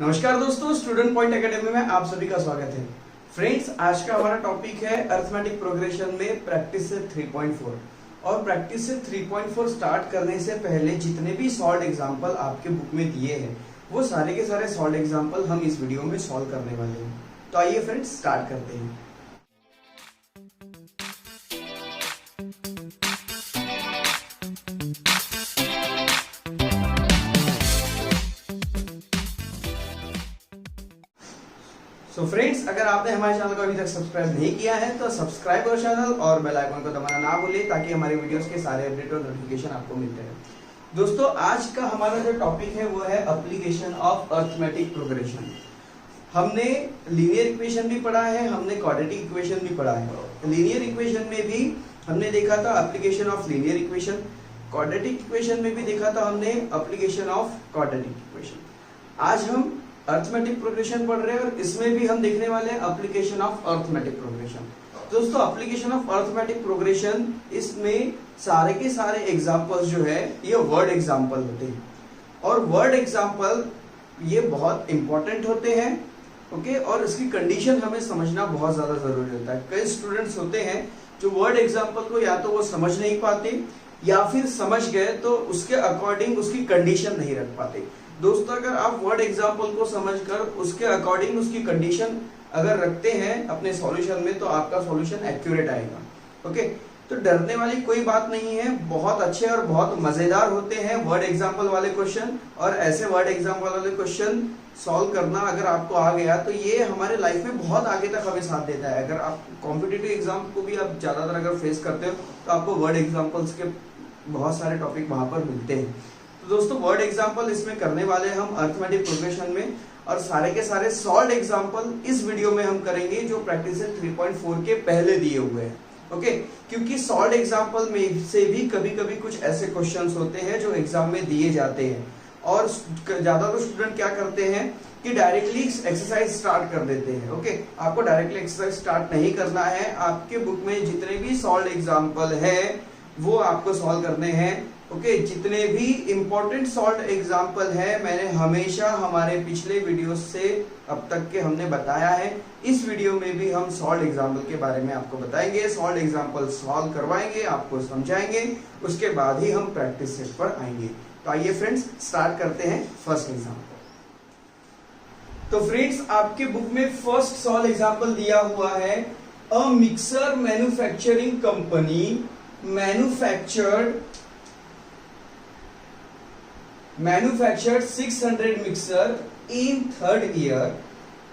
नमस्कार दोस्तों, student point academy में आप सभी का स्वागत है। फ्रेंड्स, आज का हमारा टॉपिक है अरिथमेटिक प्रोग्रेशन में प्रैक्टिस से 3.4। और प्रैक्टिस से 3.4 स्टार्ट करने से पहले जितने भी सॉल्व एग्जांपल आपके बुक में दिए हैं वो सारे के सारे सॉल्व एग्जांपल हम इस वीडियो में सॉल्व करने वाले हैं। तो आइए फ्रेंड्स स्टार्ट करते हैं। सो फ्रेंड्स, अगर आपने हमारे चैनल को अभी तक सब्सक्राइब नहीं किया है तो सब्सक्राइब करो चैनल और बेल आइकन को दबाना ना भूलें ताकि हमारे वीडियोस के सारे अपडेट और नोटिफिकेशन आपको मिलते हैं। दोस्तों, आज का हमारा जो टॉपिक है वो है एप्लीकेशन ऑफ अरिथमेटिक प्रोग्रेशन। हमने लीनियर इक्वेशन भी पढ़ा है, हमने क्वाड्रेटिक इक्वेशन भी पढ़ा है। लीनियर इक्वेशन में भी हमने देखा था application of linear equation, quadratic equation में भी देखा था हमने एप्लीकेशन ऑफ क्वाड्रेटिक इक्वेशन। आज हम अरिथमेटिक प्रोग्रेशन पढ़ रहे हैं और इसमें भी हम देखने वाले हैं एप्लीकेशन ऑफ अरिथमेटिक प्रोग्रेशन। दोस्तों, एप्लीकेशन ऑफ अरिथमेटिक प्रोग्रेशन, इसमें सारे के सारे एग्जांपल्स जो है ये वर्ड एग्जांपल होते हैं और वर्ड एग्जांपल ये बहुत इंपॉर्टेंट होते हैं। ओके, और इसकी कंडीशन हमें समझना बहुत ज्यादा जरूरी होता है। कई स्टूडेंट्स होते हैं जो वर्ड एग्जांपल को या तो वो समझ नहीं पाते या फिर समझ गए तो उसके अकॉर्डिंग उसकी कंडीशन नहीं रख पाते। दोस्तों, अगर आप वर्ड एग्जांपल को समझकर उसके अकॉर्डिंग उसकी कंडीशन अगर रखते हैं अपने सॉल्यूशन में तो आपका सॉल्यूशन एक्यूरेट आएगा। ओके, तो डरने वाली कोई बात नहीं है। बहुत अच्छे और बहुत मजेदार होते हैं वर्ड एग्जांपल वाले क्वेश्चन, और ऐसे वर्ड एग्जांपल वाले क्वेश्चन सॉल्व करना अगर आपको आ गया तो ये हमारे लाइफ में बहुत आगे तक हमें साथ देता है। अगर आप कॉम्पिटिटिव एग्जाम को भी आप ज्यादातर अगर फेस करते हो तो आपको वर्ड एग्जाम्पल्स के बहुत सारे टॉपिक वहां पर मिलते हैं। तो दोस्तों, वर्ड एग्जांपल इसमें करने वाले हम अरिथमेटिक प्रोग्रेशन में, और सारे के सारे सॉल्व एग्जांपल इस वीडियो में हम करेंगे जो प्रैक्टिस 3.4 के पहले दिए हुए हैं। ओके, क्योंकि सॉल्व एग्जांपल में से भी कभी कभी कुछ ऐसे क्वेश्चंस होते हैं जो एग्जाम में दिए जाते हैं और ज्यादातर स्टूडेंट क्या करते हैं कि डायरेक्टली एक्सरसाइज स्टार्ट कर देते हैं। ओके, आपको डायरेक्टली एक्सरसाइज स्टार्ट नहीं करना है। आपके बुक में जितने भी सॉल्व एग्जांपल है वो आपको सॉल्व करने हैं। ओके, जितने भी इंपॉर्टेंट सॉल्व एग्जांपल है मैंने हमेशा हमारे पिछले वीडियो से अब तक के हमने बताया है। इस वीडियो में भी हम सॉल्व एग्जांपल के बारे में आपको बताएंगे, सॉल्व एग्जांपल सॉल्व करवाएंगे, आपको समझाएंगे, उसके बाद ही हम प्रैक्टिस सेट पर आएंगे। तो आइए फ्रेंड्स स्टार्ट करते हैं फर्स्ट एग्जांपल। तो फ्रेंड्स, आपके बुक में फर्स्ट सॉल्व एग्जांपल दिया हुआ है, a mixer manufacturing company manufactured 600 mixer in third year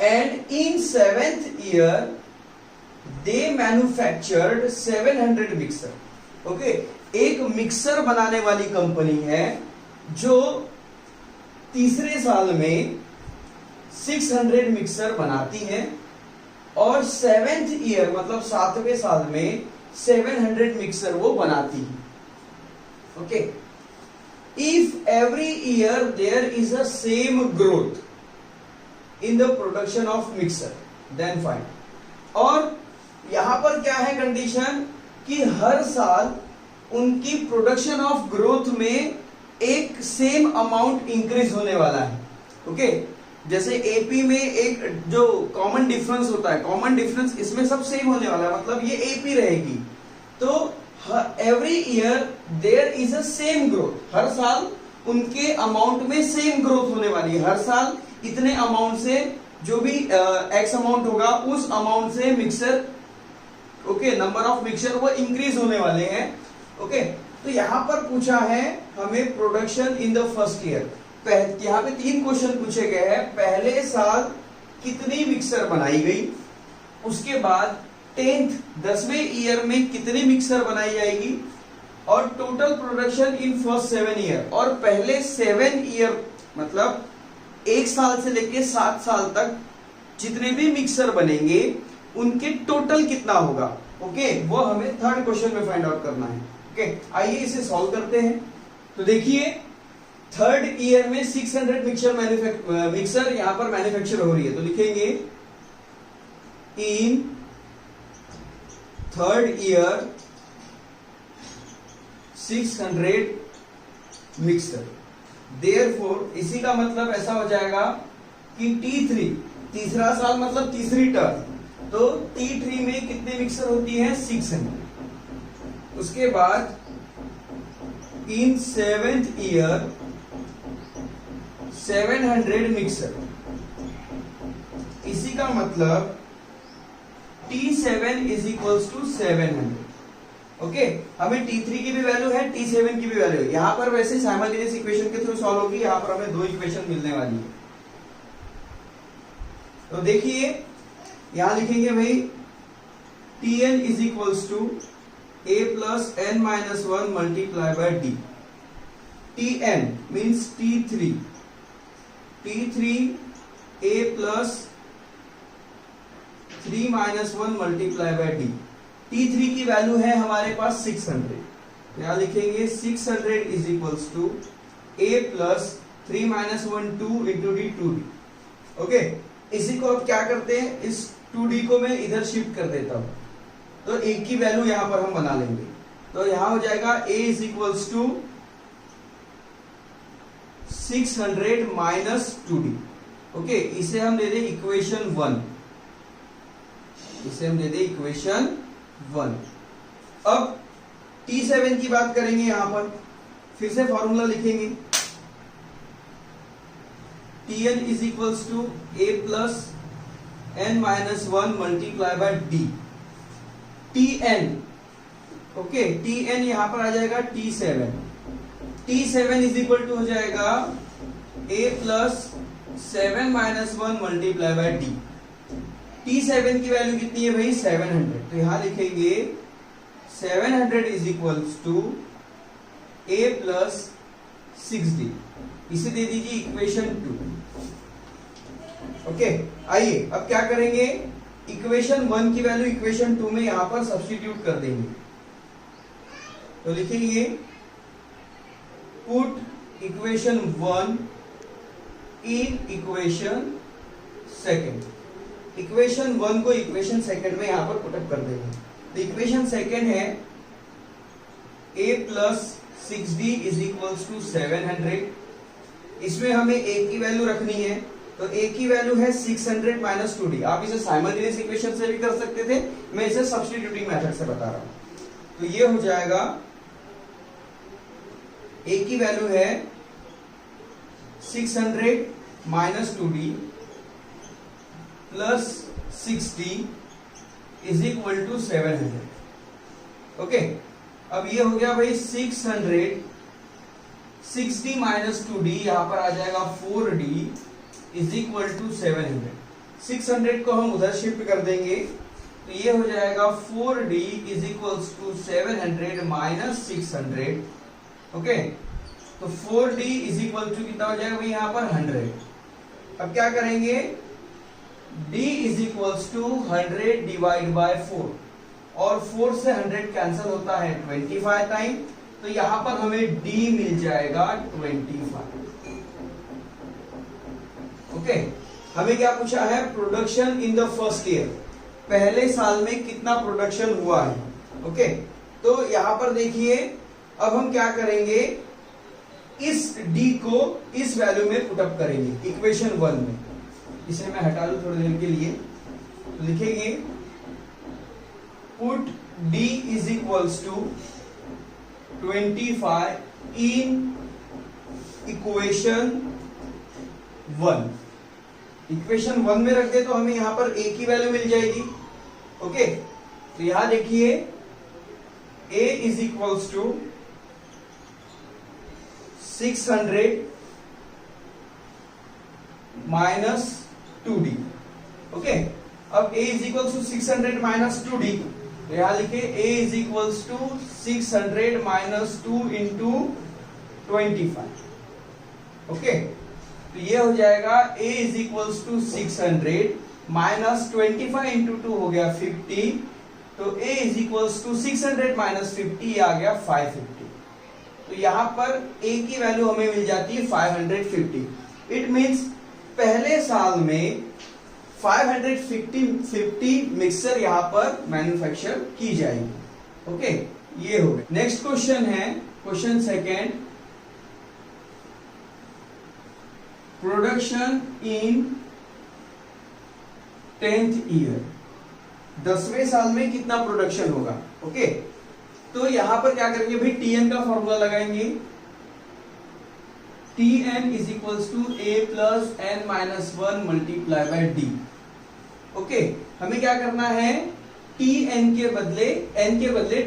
and in seventh year they manufactured 700 mixer। Okay, एक मिक्सर बनाने वाली कंपनी है जो तीसरे साल में 600 मिक्सर बनाती है और सेवेंथ ईयर मतलब 7वें साल में 700 मिक्सर वो बनाती है। Okay, if every year there is a same growth in the production of mixer then fine। और यहां पर क्या है कंडीशन कि हर साल उनकी प्रोडक्शन ऑफ ग्रोथ में एक सेम अमाउंट इंक्रीज होने वाला है। ओके, जैसे एपी में एक जो कॉमन डिफरेंस होता है, कॉमन डिफरेंस इसमें सब सेम होने वाला है, मतलब ये एपी रहेगी। तो every year there is a same growth, हर साल उनके अमाउंट में सेम ग्रोथ होने वाली है। हर साल इतने अमाउंट से जो भी एक्स अमाउंट होगा उस अमाउंट से mixer, okay, number of mixer वो इंक्रीज होने वाले हैं। ओके, तो यहां पर पूछा है हमें production in the first year. यहाँ पे 3 क्वेश्चन पूछे गए हैं। पहले साल कितनी मिक्सर बनाई गई, उसके बाद 10वें ईयर में कितनी मिक्सर बनाई जाएगी, और total production in first 7 year. और पहले 7 ईयर मतलब 1 साल से लेके 7 साल तक जितने भी मिक्सर बनेंगे उनके टोटल कितना होगा। ओके, वो हमें थर्ड क्वेश्चन में फाइंड आउट करना है। ओके, आइए इसे सॉल्व करते हैं। तो देखिए, थर्ड ईयर में 600 मिक्सर यहां पर मैन्युफैक्चर हो रही है, तो लिखेंगे in third year 600 mixer. Therefore इसी का मतलब ऐसा हो जाएगा कि T3 तीसरा साल मतलब तीसरी टर्म, तो T3 में कितने मिक्सर होती है 600। उसके बाद इन 7th ईयर 700 मिक्सर, इसी का मतलब T7 is equals to 700। Okay, हमें T3 की भी वैल्यू है, T7 की भी वैल्यू है। यहां पर वैसे साइमल्टेनियस इक्वेशन के थ्रू सॉल्व होगी, यहां पर हमें दो इक्वेशन मिलने वाली है। तो देखिए यहां लिखेंगे भाई Tn is equals to a plus n minus 1 multiply by d। Tn means T3 a plus 3 minus 1 multiply by d। T3 की वैल्यू है हमारे पास 600, यहां लिखेंगे 600 is equals to a plus 3 minus 1 2 into D 2d। Okay, इसी को अब क्या करते हैं, इस 2d को मैं इधर शिफ्ट कर देता हूं, तो a की वैल्यू यहां पर हम बना लेंगे। तो यहां हो जाएगा a is equals to 600 minus 2d। Okay, इसे हम दे दे इक्वेशन 1, इसे हम दे दे इक्वेशन 1। अब T7 की बात करेंगे, यहां पर फिर से फॉर्मूला लिखेंगे Tn is equals to a plus n minus 1 multiply by d। Tn, okay, Tn यहां पर आ जाएगा T7, T7 is equal to हो जाएगा a plus 7 minus 1 multiply by d। T7 की वैल्यू कितनी है भाई 700, तो यहां लिखेंगे 700 is equals to a plus 6d। इसे दे दीजिए इक्वेशन 2। ओके, आइए अब क्या करेंगे, इक्वेशन 1 की वैल्यू इक्वेशन 2 में यहां पर सब्स्टिट्यूट कर देंगे। तो लिखेंगे put equation 1 in equation 2। Equation 1 को इक्वेशन 2 में यहां पर पुटअप कर देंगे। तो इक्वेशन 2 है a plus 6d is equals to 700। इसमें हमें a की वैल्यू रखनी है, तो a की वैल्यू है 600 माइनस 2d। आप इसे साइमल्टेनियस इक्वेशन से भी कर सकते थे, मैं इसे सब्स्टिट्यूटिंग मेथड से बता रहा हूं। तो ये हो जाएगा a की वैल्यू है 600 minus 2d plus 6d is equal to 700। Okay, अब ये हो गया भाई 600, 6d माइनस 2d, यहां पर आ जाएगा 4d इज इक्वल टू 700। 600 को हम उधर शिफ्ट कर देंगे, तो ये हो जाएगा 4d is equals to 700 minus 600। Okay, तो 4d इज इक्वल टू कितना हो जाएगा भाई यहां पर 100। अब क्या करेंगे, d is equals to 100 divide by 4, और 4 से 100 कैंसिल होता है 25 टाइम, तो यहां पर हमें d मिल जाएगा 25। ओके, हमें क्या पूछा है, production in the first year, पहले साल में कितना प्रोडक्शन हुआ है। ओके, तो यहां पर देखिए अब हम क्या करेंगे, इस d को इस वैल्यू में पुटअप करेंगे इक्वेशन 1 में। इसे मैं हटा लूं थोड़ी देर के लिए, तो लिखेंगे put d is equals to 25 in equation 1। Equation 1 में रख दे तो हमें यहां पर a की वैल्यू मिल जाएगी। ओके, तो यहां देखिए a is equals to 600 minus 2d। Okay, अब a is equals to 600 minus 2d, तो यहां लिखे a is equals to 600 minus 2 into 25। Okay, तो ये हो जाएगा a is equals to 600 minus 25 into 2 हो गया 50, तो a is equals to 600 minus 50 आ गया 550। तो यहां पर a की वैल्यू हमें मिल जाती है 550। इट मींस पहले साल में 550 मिक्सर यहां पर मैन्युफैक्चर की जाएगी। ओके, ये हो गया। नेक्स्ट क्वेश्चन है question 2, production in 10th year, 10वें साल में कितना प्रोडक्शन होगा। ओके, तो यहां पर क्या करेंगे भाई, टीएन का फॉर्मूला लगाएंगे। TN is equals to A plus N minus 1 multiply by D. Okay, हमें क्या करना है, टी एन के बदले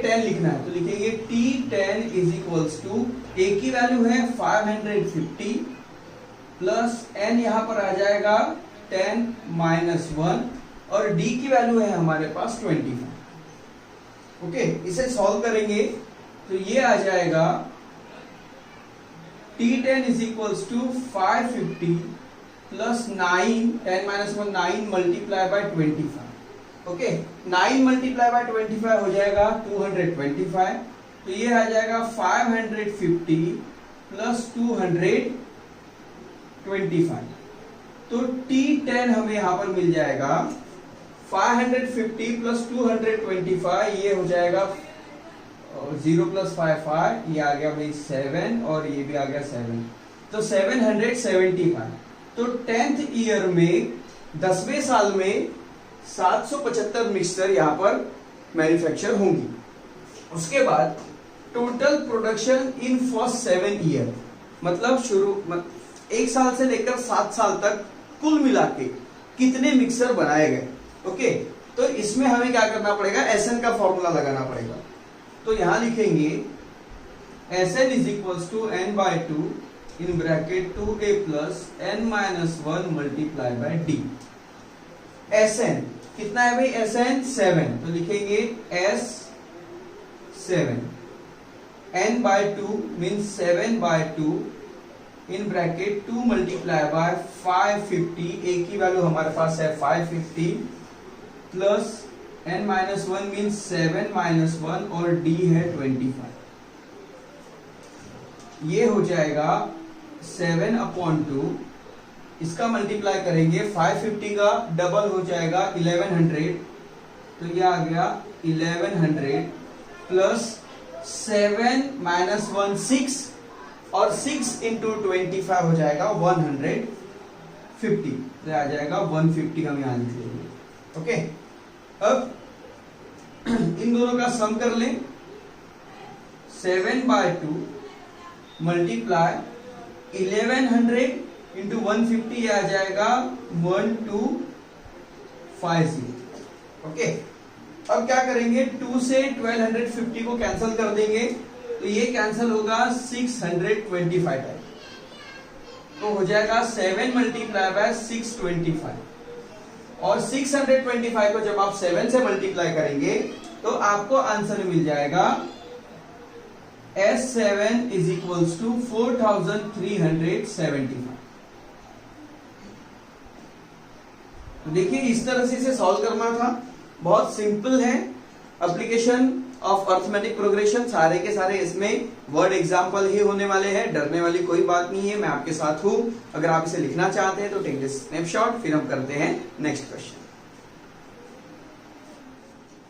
10 लिखना है, तो लिखेंगे टी 10 इज इक्वल्स टू, ए की वैल्यू है 550 प्लस एन यहां पर आ जाएगा 10 माइनस 1 और डी की वैल्यू है हमारे पास 25। ओके, इसे सॉल्व करेंगे तो ये आ जाएगा T10 is equals to 550 plus 9, 10 minus 1 9 multiply by 25। Okay, 9 multiply by 25 हो जाएगा 225, तो ये आ जाएगा 550 प्लस 225, तो T10 हमें यहां पर मिल जाएगा 550 प्लस 225, ये हो जाएगा 0 प्लस 5, ये आ गया भाई 7 और ये भी आ गया 7, तो 775। तो 10th ईयर में 10वें साल में 775 मिक्सचर यहां पर मैन्युफैक्चर होंगी। उसके बाद total production in first 7 year, मतलब एक साल से लेकर 7 साल तक कुल मिला के कितने मिक्सर बनाए गए। ओके, तो इसमें हमें क्या करना पड़ेगा, एसएन का फॉर्मूला लगाना पड़ेगा। तो यहां लिखेंगे SN is equals to N by 2 in bracket 2a plus N minus 1 multiply by D. SN कितना है भाई, एसएन 7, तो लिखेंगे S 7, N by 2 means 7 by 2 in bracket 2 multiply by 550, A की वैल्यू हमारे पास है 550 plus n minus 1 means 7 minus 1 और d है 25, ये हो जाएगा 7/2, इसका मल्टीप्लाई करेंगे 550 का डबल हो जाएगा 1100, तो ये आ गया 1100 प्लस 7 माइनस 1 6 और 6 इंटू 25 हो जाएगा 150, तो आ जाएगा 150 हम यहां लिख लेंगे। ओके, अब इन दोनों का सम कर लें, 7/2 मल्टीप्लाई 1100 इंटू 150, ये आ जाएगा 1250। ओके, अब क्या करेंगे, 2 से 1250 को कैंसिल कर देंगे, तो ये कैंसिल होगा 625 टाइम, तो हो जाएगा 7 मल्टीप्लाई बाय 625, और 625 को जब आप 7 से मल्टीप्लाई करेंगे तो आपको आंसर मिल जाएगा S7 इज इक्वल्स टू 4375। तो देखिए इस तरह से इसे सॉल्व करना था, बहुत सिंपल है। एप्लीकेशन ऑफ अर्थमेटिक प्रोग्रेशन सारे के सारे इसमें वर्ड एग्जाम्पल ही होने वाले हैं, डरने वाली कोई बात नहीं है, मैं आपके साथ हूं। अगर आप इसे लिखना चाहते हैं तो टेक दिस स्नैपशॉट, फिर हम करते हैं नेक्स्ट क्वेश्चन।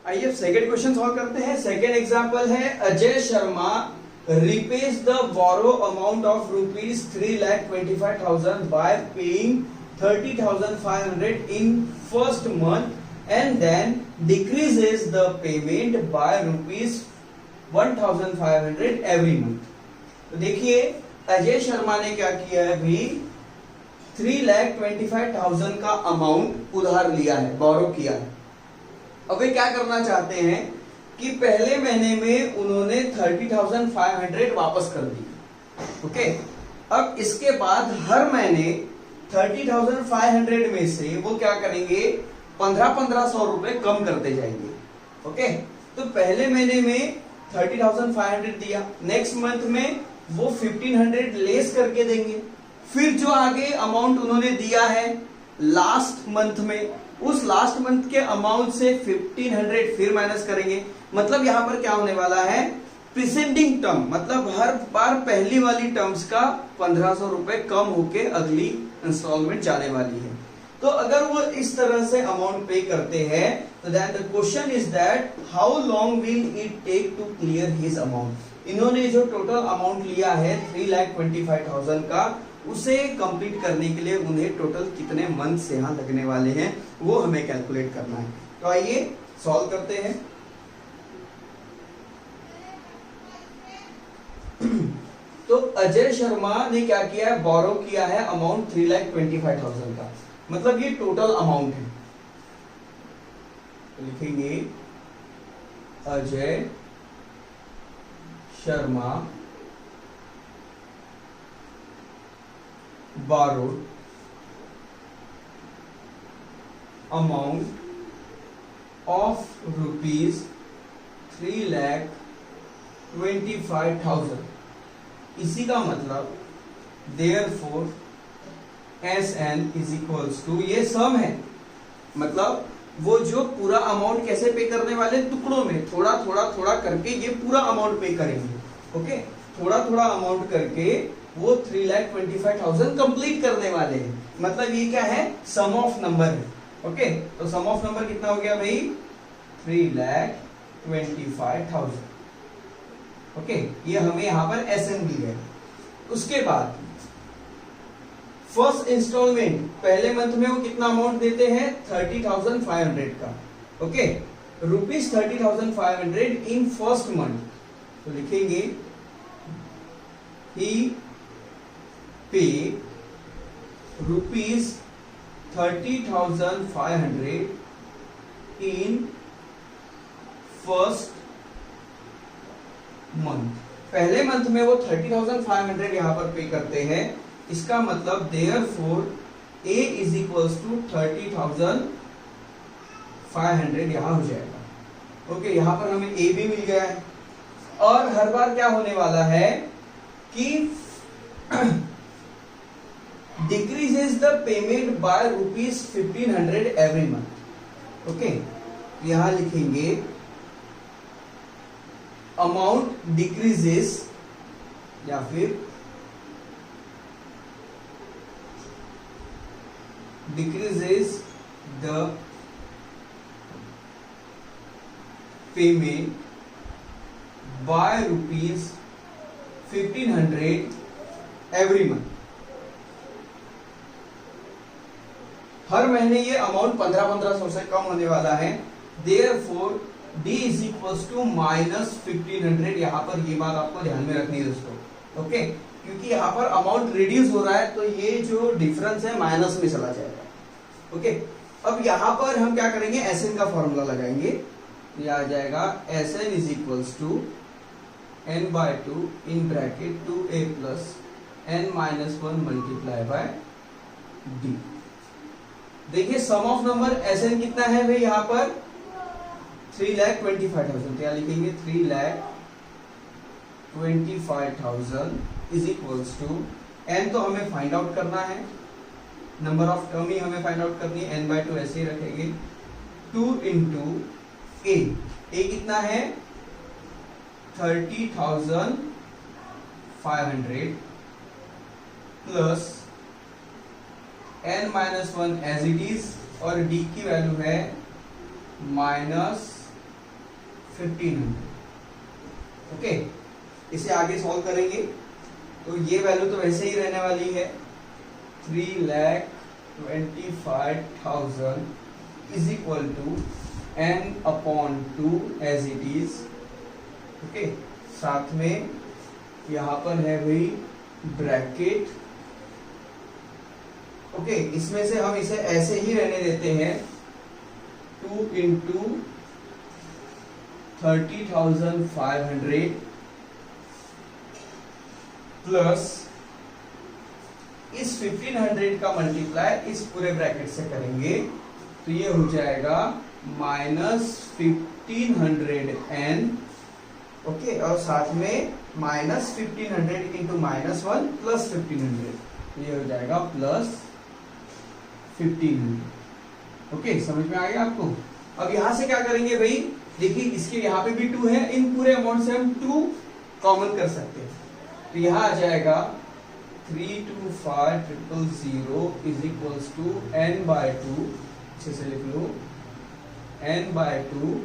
आइए सेकंड क्वेश्चन सॉल्व करते हैं। सेकंड एग्जाम्पल है, Ajay Sharma repays the borrowed amount of ₹3,25,000 by paying 30,500 in first month and then decreases the payment by ₹1,500 every month। तो देखिए अजय शर्मा ने क्या किया है भाई, 3,25,000 का अमाउंट उधार लिया है, बोरो किया है। अब वे क्या करना चाहते हैं कि पहले महीने में उन्होंने 30,500 वापस कर दी। ओके, अब इसके बाद हर महीने 30,500 में से वो क्या करेंगे, 1500 रुपए कम करते जाएंगे। ओके, तो पहले महीने में 30,500 दिया, नेक्स्ट मंथ में वो 1,500 लेस करके देंगे, फिर जो आगे अमाउंट उन्होंने दिया है लास्ट मंथ में, उस लास्ट मंथ के अमाउंट से 1,500 फिर माइनस करेंगे। मतलब यहां पर क्या होने वाला है, प्रिसेंडिंग टर्म, मतलब हर बार पहली वाली टर्म्स का 1500 रुपए कम होके अगली इंस्टॉलमेंट जाने वाली है। तो अगर वो इस तरह से अमाउंट पे करते हैं तो then the question is that how long will it take to clear his amount. इन्होंने जो टोटल अमाउंट लिया है 3,25,000 का, उसे कंप्लीट करने के लिए उन्हें टोटल कितने मंथ्स यहाँ लगने वाले हैं वो हमें कैलकुलेट करना है। तो आइए सॉल्व करते हैं। तो अजय शर्मा ने क्या किया है, बोरो किया है अमाउंट 3,25,000 का, मतलब ये टोटल अमाउंट है। तो लिखेंगे Ajay Sharma borrowed amount of rupees 3,25,000। इसी का मतलब therefore SN is equals to, ये सम है, मतलब वो जो पूरा अमाउंट कैसे पे करने वाले, टुकड़ों में थोड़ा थोड़ा थोड़ा करके ये पूरा अमाउंट पे करेंगे। ओके, थोड़ा थोड़ा अमाउंट करके वो 3,25,000 कंप्लीट करने वाले हैं। मतलब ये क्या है, सम ऑफ नंबर है। ओके, तो सम ऑफ नंबर कितना हो गया भाई, 3,25,000। ओके, ये हमें यहां पर SN मिल गया। उसके बाद फर्स्ट इंस्टॉलमेंट पहले मंथ में वो कितना अमाउंट देते हैं, 30,500 का। Okay, ₹30,500 in first month. तो लिखेंगे ही पे ₹30,500 इन फर्स्ट मंथ। पहले मंथ में वो 30,500 यहां पर पे करते हैं। इसका मतलब therefore A is equals to 30,500 यहां हो जाएगा। ओके, यहां पर हमें A भी मिल गया है। और हर बार क्या होने वाला है कि decreases the payment by ₹1,500 every month। Okay, यहां लिखेंगे अमाउंट डिक्रीजेस या फिर decreases the payment by ₹1,500 every month। हर महीने ये अमाउंट 1500 से कम होने वाला है। Therefore D is equals to -1,500। यहाँ पर ये बात आपको ध्यान में रखनी है दोस्तों। ओके, क्योंकि यहाँ पर अमाउंट रिड्यूस हो रहा है तो ये जो डिफरेंस है माइनस में चला जाएगा। ओके, अब यहाँ पर हम क्या करेंगे, SN का फॉर्मूला लगाएंगे। ये आ जाएगा SN is equals to n/2 in bracket 2a plus n-1 multiply by D। देखिए सम ऑफ नंबर SN कितना है भाई, यहाँ पर 3,25,000। क्या लिखेंगे, 3,25,000 इज इक्वल्स टू n तो हमें फाइंड आउट करना है, नंबर ऑफ टर्म ही हमें फाइंड आउट करनी है। n/2 ऐसे ही रखेंगे। 2 इंटू a कितना है, 30,500 plus n-1 as it is, और d की वैल्यू है -1,500। ओके, इसे आगे सॉल्व करेंगे तो ये वैल्यू तो वैसे ही रहने वाली है, 3,25,000 is equal to n/2 as it is. Okay, साथ में यहां पर है भाई ब्रैकेट। ओके, इसमें से हम इसे ऐसे ही रहने देते हैं, 2 इंटू 30,500 प्लस इस 1,500 का मल्टीप्लाई इस पूरे ब्रैकेट से करेंगे तो ये हो जाएगा -1,500n। ओके, और साथ में -1,500 इंटू -1 प्लस 1,500, ये हो जाएगा प्लस 1,500। ओके, समझ में आ गया आपको। अब यहां से क्या करेंगे भाई, देखिए इसके यहाँ पे भी 2 है, इन पूरे अमाउंट से हम 2 कॉमन कर सकते हैं। तो यहां आ जाएगा 325,000 इज इक्वल्स टू n/2, अच्छे से लिख लो, n/2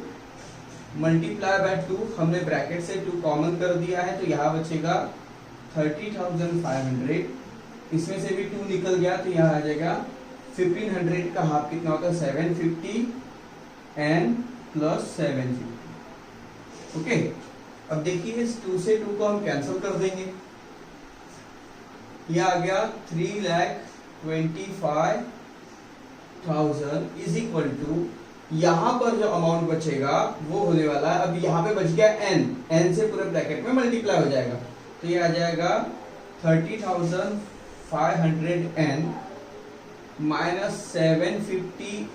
मल्टीप्लाई बाय 2, हमने ब्रैकेट से 2 कॉमन कर दिया है तो यहाँ बचेगा 30,500 इसमें से भी 2 निकल गया तो यहाँ आ जाएगा 1500 का हाफ कितना होता है 750 n प्लस 750। ओके, अब देखिए इस 2 से 2 को हम कैंसिल कर देंगे, यह आ गया 3,25,000 इज इक्वल टू, यहां पर जो अमाउंट बचेगा वो होने वाला है, अब यहां पे बच गया n से पूरे ब्रैकेट में मल्टीप्लाई हो जाएगा, तो ये आ जाएगा 30,500 n minus 750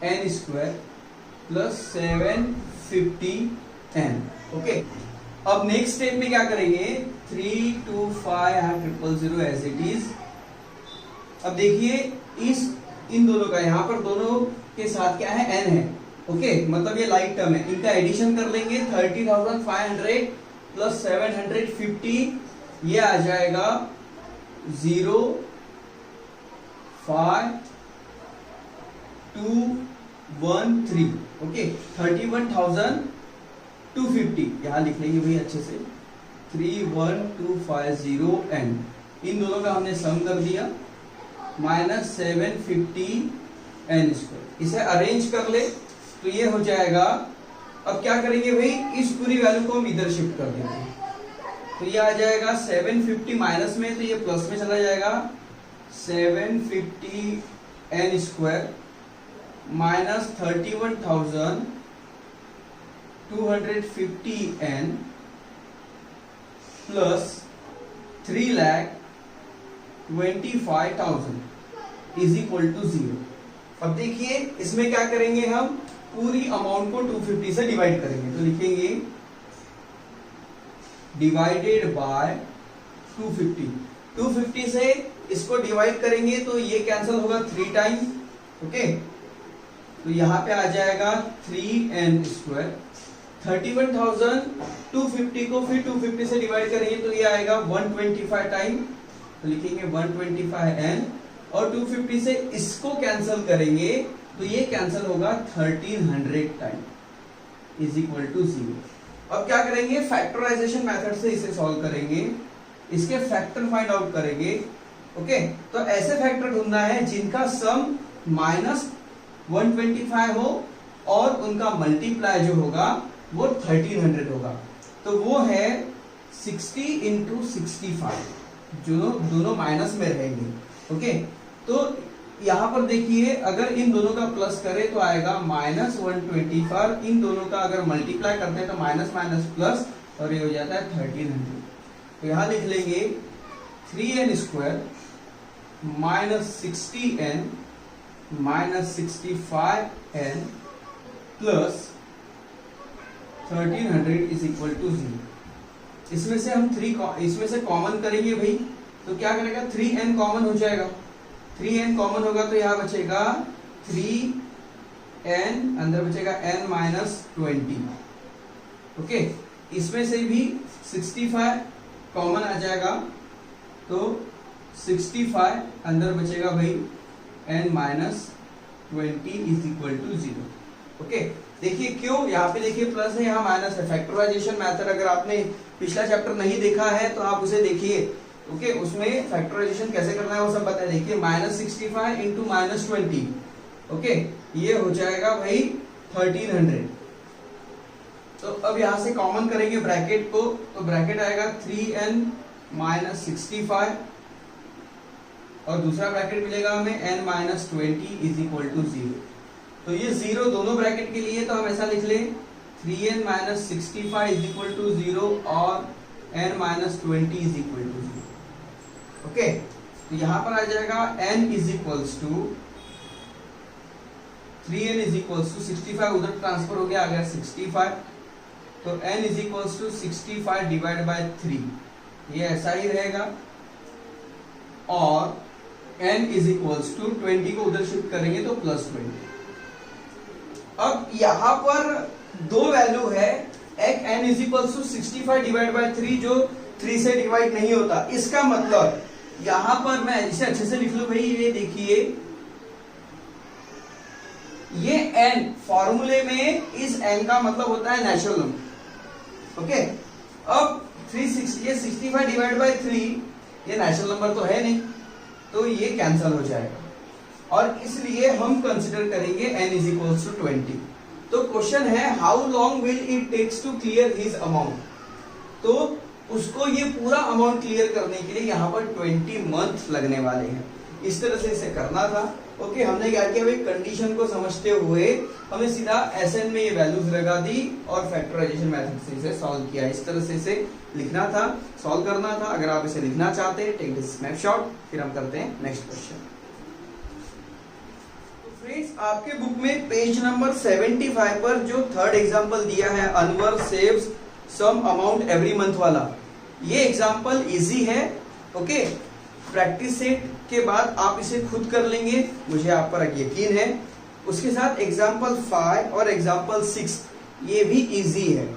n square plus 750 n। Okay, अब नेक्स्ट स्टेप में क्या करेंगे, 325,000 एज इट इज। अब देखिए इन दोनों का, यहां पर दोनों के साथ क्या है n है। ओके, मतलब ये लाइक टर्म है, इनका एडिशन कर लेंगे 30,500 प्लस 750, ये आ जाएगा 05213। ओके, 31,250 यहां लिख लेंगे भाई अच्छे से, 31250 n, इन दोनों का हमने सम कर दिया, माइनस 750 n स्क्वायर, इसे अरेंज कर ले तो ये हो जाएगा। अब क्या करेंगे भाई, इस पूरी वैल्यू को हम इधर शिफ्ट कर देंगे, तो ये आ जाएगा 750 माइनस में, तो ये प्लस में चला जाएगा, 750 n square minus 31,250 n plus 3,25,000 is equal to 0। अब देखिए इसमें क्या करेंगे, हम पूरी अमाउंट को 250 से डिवाइड करेंगे, तो लिखेंगे डिवाइडेड बाय 250 से इसको डिवाइड करेंगे तो ये कैंसिल होगा 3 टाइम्स। ओके, तो यहां पे आ जाएगा 3n स्क्वायर, 31,250 को फिर 250 से डिवाइड करेंगे तो ये आएगा 125 टाइम, तो लिखेंगे 125n, और 250 से इसको कैंसिल करेंगे तो ये कैंसिल होगा 1300 टाइम इज इक्वल टू 0। अब क्या करेंगे, फैक्टराइजेशन मेथड से इसे सॉल्व करेंगे, इसके फैक्टर फाइंड आउट करेंगे। ओके, तो ऐसे फैक्टर ढूंढना है जिनका सम माइनस 125 हो और उनका मल्टीप्लाई जो होगा वो 1300 होगा, तो वो है 60 इंटू 65, जो दोनों माइनस में रहेंगे। ओके, तो यहां पर देखिए अगर इन दोनों का प्लस करें तो आएगा माइनस 125, इन दोनों का अगर मल्टीप्लाई करते हैं तो माइनस माइनस प्लस, और ये हो जाता है 1300। तो यहां लिख लेंगे 3n square minus 60n minus 65n plus 1300 is equal to 0। इसमें से हम इसमें से कॉमन करेंगे भाई, तो क्या करेगा, 3n कॉमन हो जाएगा, 3n कॉमन होगा तो यहां बचेगा 3n, अंदर बचेगा n माइनस 20। ओके, इसमें से भी 65 कॉमन आ जाएगा, तो 65 अंदर बचेगा भाई n minus 20 is equal to 0। Okay, देखिए क्यों, यहाँ पे देखिए प्लस है, यहाँ माइनस है। फैक्टराइजेशन मेथड अगर आपने पिछला चैप्टर नहीं देखा है तो आप उसे देखिए। ओके, उसमें फैक्टराइजेशन कैसे करना है वो सब बताया। देखिए माइनस 65 इंटू माइनस 20, ओके, ये हो जाएगा भाई 1300। तो अब यहां से कॉमन करेंगे ब्रैकेट को, तो ब्रैकेट आएगा 3n माइनस 65, और दूसरा ब्रैकेट मिलेगा हमें n minus 20 is equal to 0। तो ये 0 दोनों ब्रैकेट के लिए, तो हम ऐसा लिख लें 3n minus 65 is equal to 0 और n minus 20 is equal to 0। Okay, तो यहां पर आ जाएगा n is equals to 3n is equals to 65, उधर ट्रांसफर हो गया, आ गया 65, तो n is equals to 65 divide by 3, ये ऐसा ही रहेगा, और n इज इक्वल्स टू 20 को उधर शिफ्ट करेंगे तो प्लस 20। अब यहां पर दो वैल्यू है, एक n is equals to 65 divide by 3 जो 3 से डिवाइड नहीं होता। इसका मतलब यहां पर मैं इसे अच्छे से लिख लूं भाई, ये देखिए ये n फॉर्मूले में इस n का मतलब होता है नेचुरल नंबर। ओके, अब 360 ये 65 डिवाइड बाय 3 ये नेचुरल नंबर तो है नहीं, तो ये कैंसिल हो जाएगा और इसलिए हम कंसिडर करेंगे n इज इक्वल्स टू 20। तो क्वेश्चन है how long will it takes to clear his amount, तो उसको ये पूरा अमाउंट क्लियर करने के लिए यहाँ पर 20 मंथ लगने वाले हैं। इस तरह से इसे करना था। ओके, हमने क्या किया भाई, कंडीशन को समझते हुए हमने सीधा एसएन में ये वैल्यूज लगा दी और फैक्टराइजेशन मेथड से इसे सॉल्व किया। इस तरह से इसे लिखना था, सॉल्व करना था। अगर आप इसे लिखना चाहते हैं टेक दिस स्नैपशॉट, फिर हम करते हैं नेक्स्ट क्वेश्चन। फ्रेंड्स, आपके बुक में पेज नंबर 75 पर जो थर्ड एग्जांपल दिया है, Anwar saves some amount every month वाला, ये एग्जांपल इजी है। ओके, प्रैक्टिस सेट के बाद आप इसे खुद कर लेंगे, मुझे आप पर यकीन है। उसके साथ एग्जांपल 5 और एग्जांपल 6 ये भी इजी है।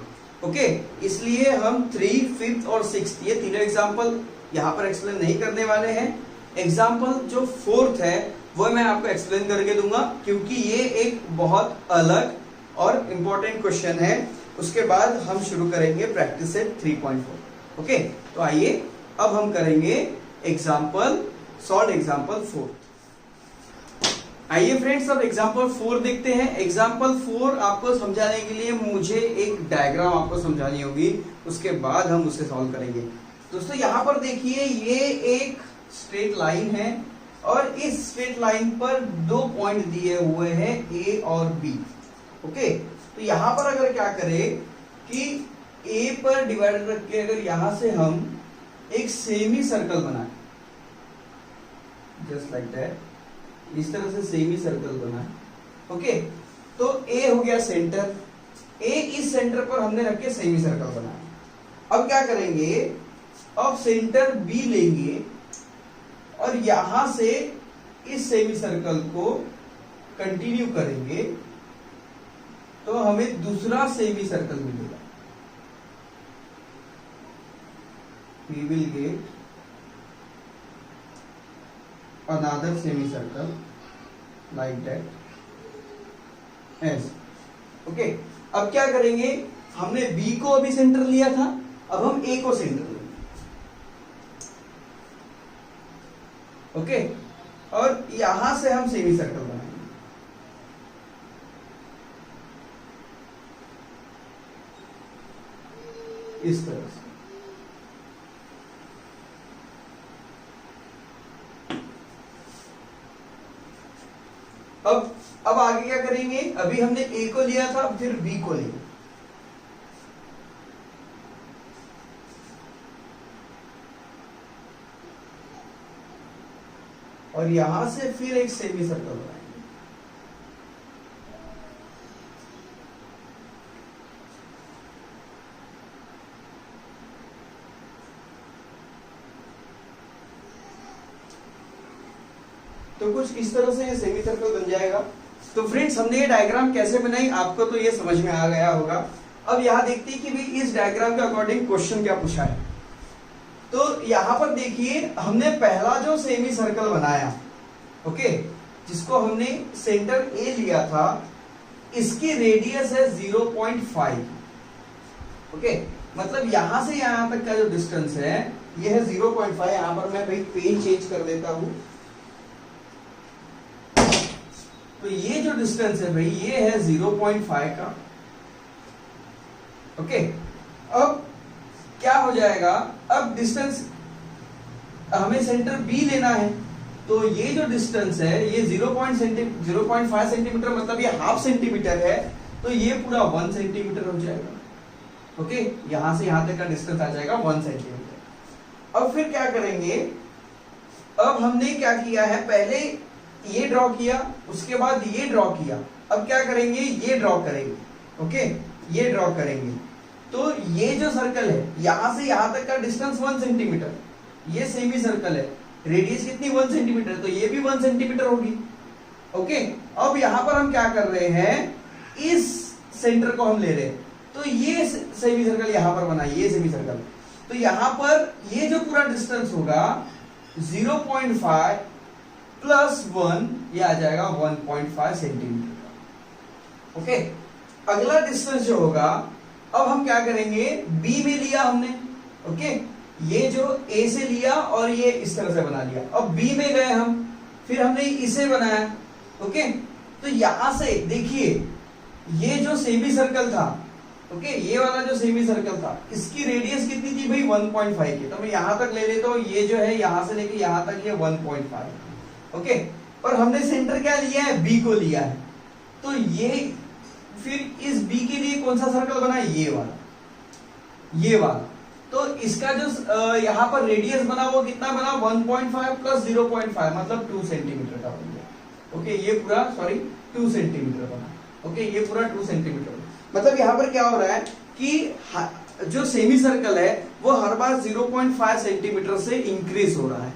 ओके, इसलिए हम 3, 5th और 6th ये तीनों एग्जांपल यहाँ पर एक्सप्लेन नहीं करने वाले हैं। एग्जांपल जो 4th है वो मैं आपको एक्सप्लेन करके दूंगा, क्योंकि ये एक बहुत अलग और इम्पोर्टेंट क्वेश्चन है। उसके बाद हम शुरू करेंगे प्रैक्टिस सेट 3.4। ओके, तो आइए अब हम करेंगे एग्जाम्पल, सॉल्व एग्जाम्पल 4। आइए फ्रेंड्स, अब एग्जाम्पल 4 देखते हैं। एग्जाम्पल 4 आपको समझाने के लिए मुझे एक डायग्राम आपको समझानी होगी, उसके बाद हम उसे सॉल्व करेंगे। दोस्तों यहाँ पर देखिए, ये एक स्ट्रेट लाइन है और इस स्ट्रेट लाइन पर 2 पॉइंट दिए हुए हैं ए और बी। ओके, तो यहां पर अगर क्या करें कि ए पर डिवाइडर रख के अगर यहां से हम एक सेमी सर्कल बनाए, जस्ट लाइक दैट, इस तरह से सेमी सर्कल बनाए। ओके, तो ए हो गया सेंटर, ए इस सेंटर पर हमने रख के सेमी सर्कल बनाया। अब क्या करेंगे, अब सेंटर बी लेंगे और यहां से इस सेमी सर्कल को कंटिन्यू करेंगे तो हमें दूसरा सेमी सर्कल मिलेगा। We will get another semicircle like that as. Okay, अब क्या करेंगे, हमने B को अभी सेंटर लिया था, अब हम A को सेंटर लेंगे। ओके, और यहां से हम सेमी सर्कल बनाएंगे इस तरह से। अब आगे क्या करेंगे, अभी हमने ए को लिया था, फिर बी को लिया, और यहां से फिर एक सेमी सर्कल बनाएंगे। तो कुछ इस तरह से ये सेमी सर्कल बन जाएगा। तो फ्रेंड्स, हमने ये डायग्राम कैसे बनाई आपको तो ये समझ में आ गया होगा। अब यहां देखते हैं कि भाई इस डायग्राम के अकॉर्डिंग क्वेश्चन क्या पूछा है। तो यहां पर देखिए, हमने पहला जो सेमी सर्कल बनाया, ओके, जिसको हमने सेंटर ए लिया था, इसकी रेडियस है 0.5। ओके, मतलब यहां से यहां तक का जो डिस्टेंस है ये है 0.5। यहां पर मैं भाई पेन चेंज कर देता हूं। तो ये जो डिस्टेंस है भाई ये है 0.5 का। ओके, अब क्या हो जाएगा, अब डिस्टेंस हमें सेंटर बी लेना है, तो ये जो डिस्टेंस है ये 0.5 सेंटीमीटर, मतलब ये हाफ सेंटीमीटर है, तो ये पूरा 1 सेंटीमीटर हो जाएगा। ओके, यहां से यहां तक का डिस्टेंस आ जाएगा 1 सेंटीमीटर। अब फिर क्या करेंगे, अब हमने क्या किया है, पहले ये ड्रॉ किया, उसके बाद ये ड्रॉ किया, अब क्या करेंगे, ये ड्रॉ करेंगे। ओके, ये ड्रॉ करेंगे, तो ये जो सर्कल है यहां से यहां तक का डिस्टेंस 1 सेंटीमीटर, ये सेमी सर्कल है, रेडियस कितनी 1 सेंटीमीटर, तो ये भी 1 सेंटीमीटर होगी। ओके, अब यहां पर हम क्या कर रहे हैं, इस सेंटर को हम ले रहे हैं, तो ये सेमी सर्कल यहां पर बना, ये सेमी सर्कल, तो यहां पर ये जो पूरा डिस्टेंस होगा 0.5 प्लस 1, ये आ जाएगा 1.5 सेंटीमीटर। ओके, अगला डिस्टेंस जो होगा, अब हम क्या करेंगे, बी में लिया हमने, ओके, ये जो ए से लिया और ये इस तरह से बना लिया। अब बी में गए हम, फिर हमने इसे बनाया। ओके, तो यहां से देखिए ये जो सेमी सर्कल था, ओके, ये वाला जो सेमी सर्कल था, इसकी रेडियस कितनी थी भाई 1.5 की। तो मैं यहां तक ले लेता हूं, ये जो है यहां से लेके यहां तक ये 1.5। ओके, और हमने सेंटर क्या लिया है, बी को लिया है। तो ये फिर इस बी के लिए कौन सा सर्कल बना, ये वाला, ये वाला। तो इसका जो यहां पर रेडियस बना वो कितना बना, 1.5 प्लस 0.5 मतलब 2 सेंटीमीटर का बन गया। ओके, ये पूरा 2 सेंटीमीटर बना। ओके, ये पूरा 2 सेंटीमीटर। मतलब यहां पर क्या हो रहा है कि जो सेमी सर्कल है वो हर बार 0.5 सेंटीमीटर से इंक्रीज हो रहा है।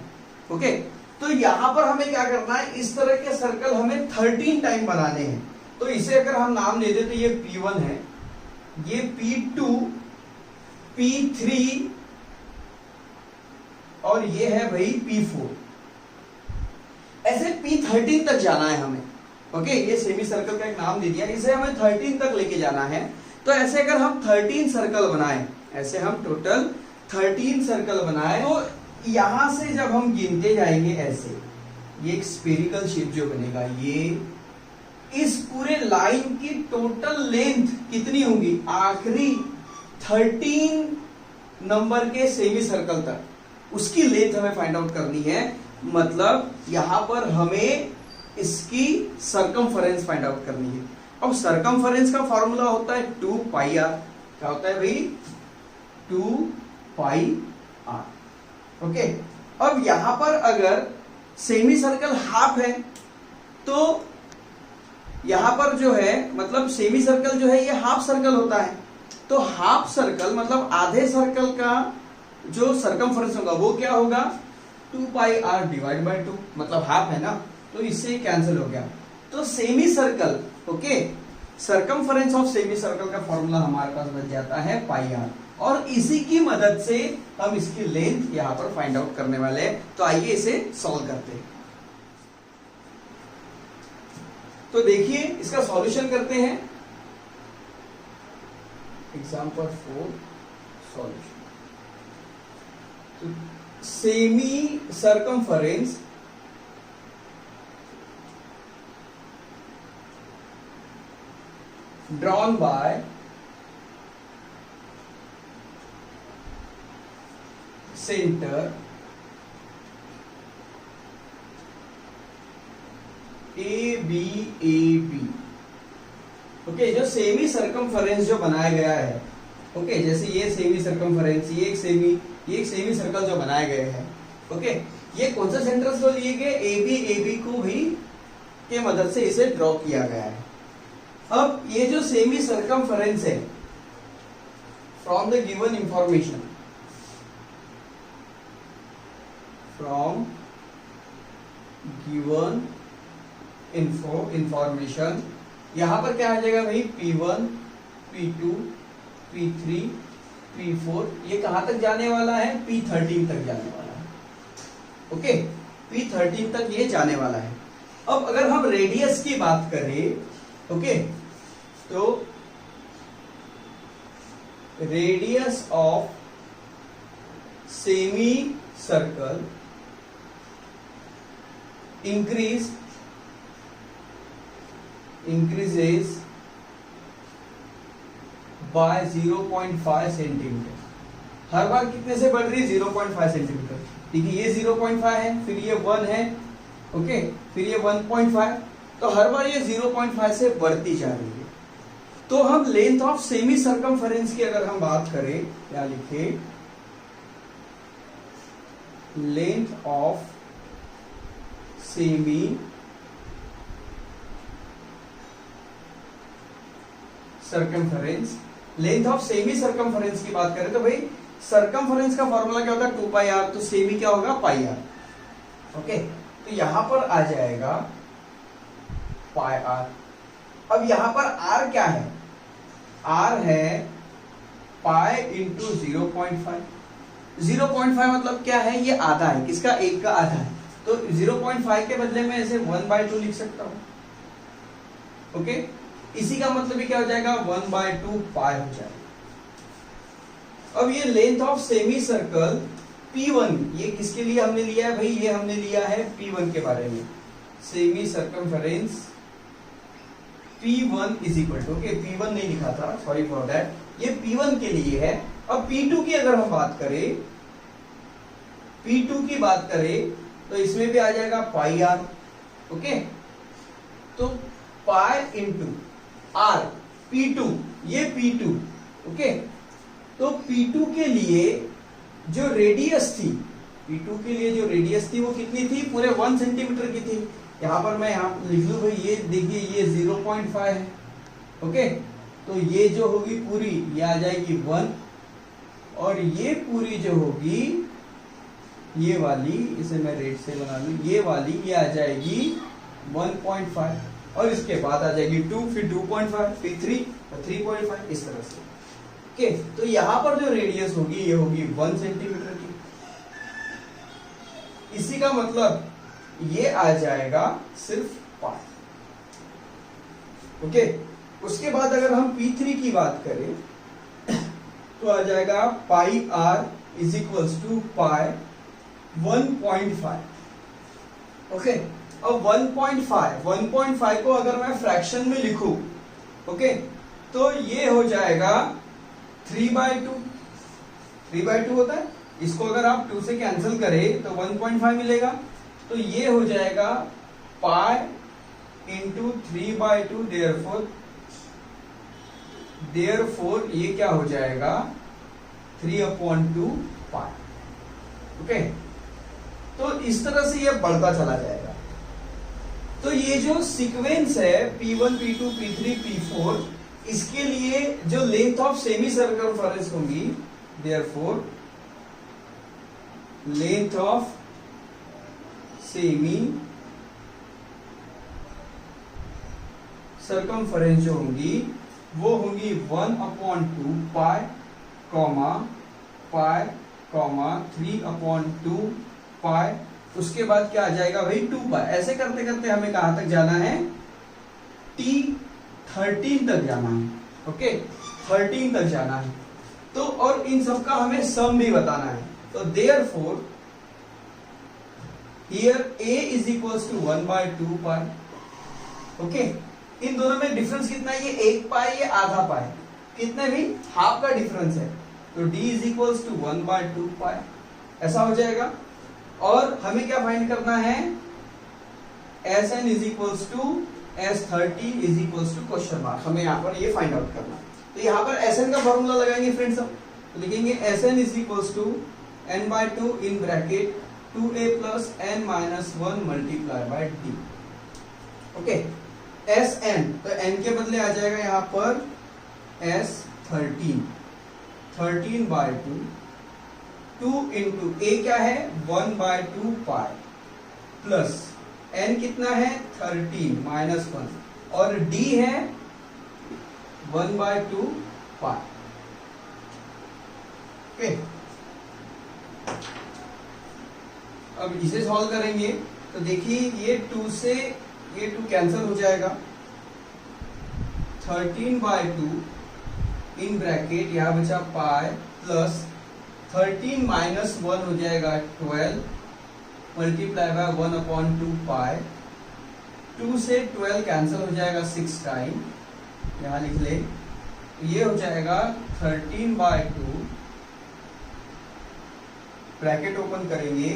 ओके, तो यहां पर हमें क्या करना है, इस तरह के सर्कल हमें 13 टाइम बनाने हैं। तो इसे अगर हम नाम दे दे तो ये P1 है, ये P2, P3 और ये है भाई P4। ऐसे P13 तक जाना है हमें। ओके, ये सेमी सर्कल का एक नाम दे दिया, इसे हमें 13 तक लेके जाना है। तो ऐसे अगर हम 13 सर्कल बनाए, ऐसे हम टोटल 13 सर्कल बनाए, तो यहां से जब हम गिनते जाएंगे ऐसे, ये एक स्फेरिकल शेप जो बनेगा, ये इस पूरे लाइन की टोटल लेंथ कितनी होगी, आखिरी 13 नंबर के सेमी सर्कल तक, उसकी लेंथ हमें फाइंड आउट करनी है। मतलब यहां पर हमें इसकी सरकमफरेंस फाइंड आउट करनी है। अब सरकमफरेंस का फॉर्मूला होता है 2 पाई आर। क्या होता है भाई, 2 पाई आर। ओके, अब यहां पर अगर सेमी सर्कल हाफ है तो यहां पर जो है, मतलब सेमी सर्कल जो है ये हाफ सर्कल होता है। तो हाफ सर्कल मतलब आधे सर्कल का जो सरकमफरेंस होगा वो क्या होगा, 2 पाई आर डिवाइड बाय 2, मतलब हाफ है ना, तो इससे कैंसिल हो गया। तो semi circle, okay, circumference of semi circle का फॉर्मूला हमारे पास बन जाता है पाई आर, और इसी की मदद से हम इसकी लेंथ यहां पर फाइंड आउट करने वाले हैं। तो आइए इसे सॉल्व करते हैं। तो देखिए इसका सॉल्यूशन करते हैं। Example 4 solution. तो semi circumference drawn by center AB। Okay, जो सेमी सरकमफरेंस जो बनाया गया है, ओके, जैसे ये सेमी सरकमफरेंस, ये एक सेमी सर्कल जो बनाए गए हैं। ओके, ये कौन से सेंटर्स को लिए गए, AB को भी के मदद से इसे ड्रॉ किया गया है। अब ये जो सेमी सरकमफरेंस है, from the given information, from given information, यहां पर क्या आ जाएगा भाई, P1, P2, P3, P4, ये कहां तक जाने वाला है, P13 तक जाने वाला है। ओके, P13 तक ये जाने वाला है। अब अगर हम रेडियस की बात करें, ओके, तो radius of semi circle increases by 0.5 centimetre. हर बार कितने से बढ़ रही है, 0.5 सेंटीमीटर। ठीक है, ये 0.5 है, फिर ये 1 है, ओके, फिर ये 1.5, तो हर बार ये 0.5 से बढ़ती जा रही है। तो हम लेंथ ऑफ सेमी सरकमफरेंस की अगर हम बात करें, क्या लिखे, length of semi circumference, length of semi circumference की बात करें तो भाई सरकमफरेंस का फॉर्मूला क्या होता है, 2 पाई आर, तो सेमी क्या होगा, पाई आर। ओके, तो यहां पर आ जाएगा पाई आर। अब यहां पर आर क्या है, आर है पाई इंटू 0.5। 0.5 मतलब क्या है, ये आधा है, किसका, 1 का आधा है। तो 0.5 के बदले में ऐसे 1/2 लिख सकता हूं। ओके, इसी का मतलब क्या हो जाएगा, 1/2 पाई हो जाएगा। अब ये length of semi circle P1, ये किसके लिए हमने लिया है भाई? ये हमने लिया है P1 के बारे में, semi circumference P1 is equal to, okay P1 नहीं लिखा था, सॉरी फॉर दैट, ये P1 के लिए है। अब P2 की अगर हम बात करें, P2 की बात करें तो इसमें भी आ जाएगा पाई आर, ओके, तो पाई इंटू आर P2, ये P2, ओके, तो P2 के लिए जो रेडियस थी, P2 के लिए जो रेडियस थी वो कितनी थी? पूरे 1 सेंटीमीटर की थी। यहां पर मैं यहां लिख लू भाई, ये देखिए ये 0.5 है, ओके, तो ये जो होगी पूरी ये आ जाएगी 1, और ये पूरी जो होगी ये वाली, इसे मैं रेड से बना लू, ये वाली ये आ जाएगी 1.5, और इसके बाद आ जाएगी 2, फिर 2.5, फिर 3 और 3.5, इस तरह से, ओके। तो यहां पर जो रेडियस होगी ये होगी 1 सेंटीमीटर की। इसी का मतलब ये आ जाएगा सिर्फ पाई, ओके। उसके बाद अगर हम P3 की बात करें तो आ जाएगा pi r is equals to pi 1.5, okay. अब 1.5 को अगर मैं फ्रैक्शन में लिखूं, ओके, तो ये हो जाएगा 3/2, 3/2 होता है, इसको अगर आप 2 से कैंसिल करें तो 1.5 मिलेगा, तो ये हो जाएगा पाई इंटू 3/2, देयरफॉर ये क्या हो जाएगा 3/2 पाई, ओके। तो इस तरह से ये बढ़ता चला जाएगा। तो ये जो सीक्वेंस है P1, P2, P3, P4, इसके लिए जो लेंथ ऑफ सेमी सर्कमफेरेंस होंगी, therefore length of semi circumference जो होंगी वो होंगी 1/2 पाई, पाई, 3/2 पाई, उसके बाद क्या आ जाएगा भाई 2 पाई। ऐसे करते करते हमें कहां तक जाना है? T13 तक जाना है, ओके, 13 तक जाना है। तो और इन सब का हमें सम भी बताना है, तो therefore here A is equals to 1/2 pi, okay. इन दोनों में डिफरेंस कितना है? ये 1 पाई, ये आधा पाई, कितने भी? हाफ का डिफरेंस है, तो D इज इक्वल्स टू 1/2 पाई, ऐसा हो जाएगा। और हमें क्या फाइंड करना है? Sn is equals to S13 is equals to question mark, हमें यहाँ पर ये फाइंड आउट करना है। तो यहाँ पर Sn का फॉर्मूला लगाएंगे फ्रेंड्स, हम तो लिखेंगे Sn is equals to n/2 in bracket 2a plus n minus 1 multiply by d, okay. Sn, तो n के बदले आ जाएगा यहाँ पर S13, 13/2, 2 इंटू a क्या है 1/2 पाई, प्लस n कितना है 13 माइनस 1, और d है 1/2 पाई, ओके। अब इसे सॉल्व करेंगे तो देखिए ये 2 से ये 2 कैंसिल हो जाएगा, 13/2 इन ब्रैकेट यहाँ बचा पाई, प्लस 13 माइनस 1 हो जाएगा 12 मल्टीप्लाई बाय 1/2 पाई, 2 से 12 कैंसिल हो जाएगा 6 टाइम, यहाँ लिख ले, ये हो जाएगा 13/2, ब्रैकेट ओपन करेंगे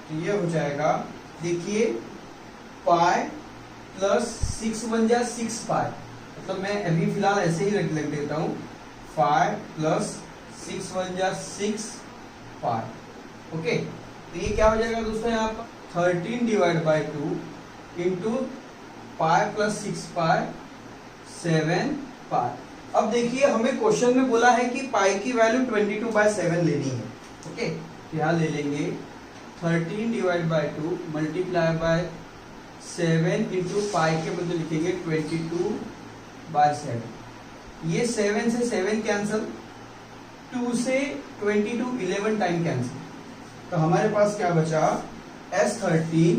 तो ये हो जाएगा, देखिए पाई प्लस 6 बन जाए 6 पाई, मतलब मैं अभी फिलहाल ऐसे ही रख देता हूँ, 5 प्लस 6 बन जाए 6 पाई, ओके। तो ये क्या हो जाएगा दोस्तों, यहाँ पर 13/2 इंटू पाई प्लस 6 पाई 7 पाई। अब देखिए हमें क्वेश्चन में बोला है कि पाई की वैल्यू 22/7 लेनी है, ओके। यहाँ ले लेंगे 13/2 मल्टीप्लाई बाय 7 इंटू पाई के बदले लिखेंगे 22/7, ये 7 से 7 कैंसिल, 2 से 22 11 टाइम कैंसिल, तो हमारे पास क्या बचा S13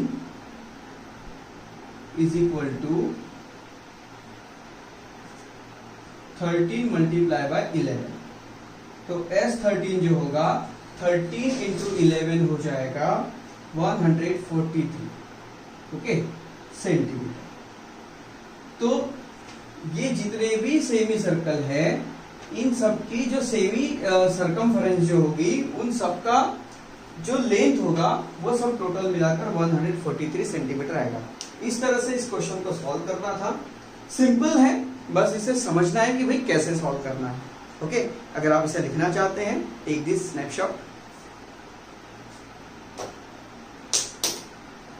is equal to 13 multiply by 11, तो S13 जो होगा 13 इंटू 11 हो जाएगा 143, ओके, सेंटीमीटर। तो ये जितने भी सेमी सर्कल है, इन सब की जो सेमी सरकमफेरेंस जो होगी, उन सब का जो लेंथ होगा वो सब टोटल मिलाकर 143 सेंटीमीटर आएगा। इस तरह से इस क्वेश्चन को सॉल्व करना था। सिंपल है, बस इसे समझना है कि भाई कैसे सॉल्व करना है। ओके, अगर आप इसे लिखना चाहते हैं, टेक दिस स्नैपशॉट।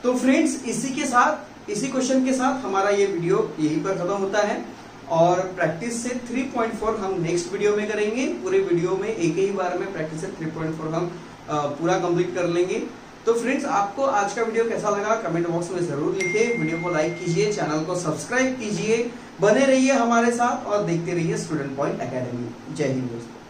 तो फ्रेंड्स, इसी क्वेश्चन के साथ हमारा ये वीडियो यहीं पर खत्म होता है और प्रैक्टिस से 3.4 हम नेक्स्ट वीडियो में करेंगे। पूरे वीडियो में एक ही बार में प्रैक्टिस से 3.4 हम पूरा कंप्लीट कर लेंगे। तो फ्रेंड्स, आपको आज का वीडियो कैसा लगा कमेंट बॉक्स में जरूर लिखिए। वीडियो को लाइक कीजिए, चैनल को सब्सक्राइब कीजिए, बने रहिए हमारे साथ और देखते रहिए स्टूडेंट पॉइंट एकेडमी। जय हिंद दोस्तों।